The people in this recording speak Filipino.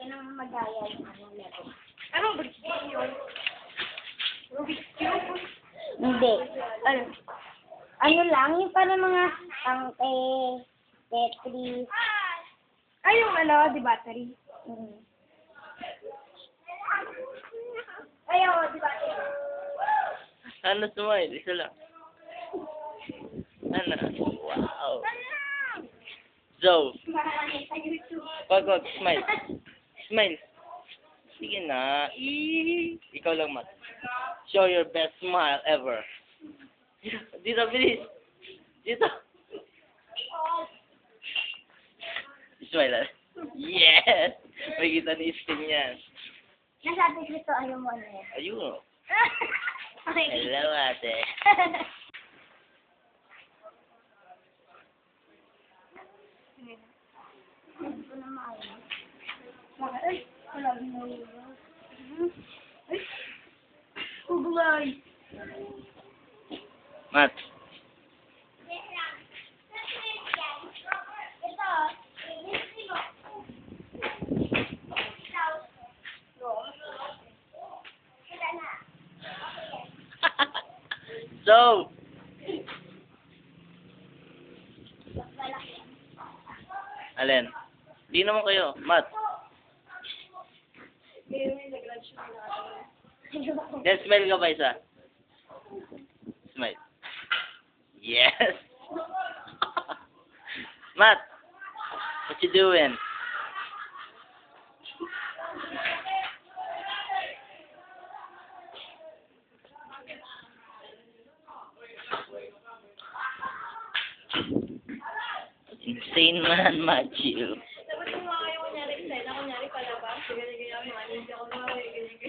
Anong magaya yung anong level? Anong birthday yun? Rubik's Cube? Hindi. Ano? Ano lang, yung parang mga tangke, Tetris. Ay, yung ano, di battery. Mm. Ayaw, di battery. Ano smile? Isa lang. Ano? Wow. So, Sa YouTube. wag, smile. Smile. Sige na. Ikaw lang, Matt. Show your best smile ever. Dito, bilis. Dito. Smile. Yes! May kita ni Sting yan. Nasabi ko ito, ayaw mo ano yan. Ayun. Okay. Hello, ate. Hindi ko na maayon. Ay, wala mo. Ay, kuglay. Matt. So, alin? Di naman kayo, Matt. Then smile ka ba isa? Smile. Yes! Matt, what you doing? Insane man, Matthew. Dapat yung mga yung kunyari, kunyari palabas, ganyan-ganyan, mga ninja ko, ganyan-ganyan.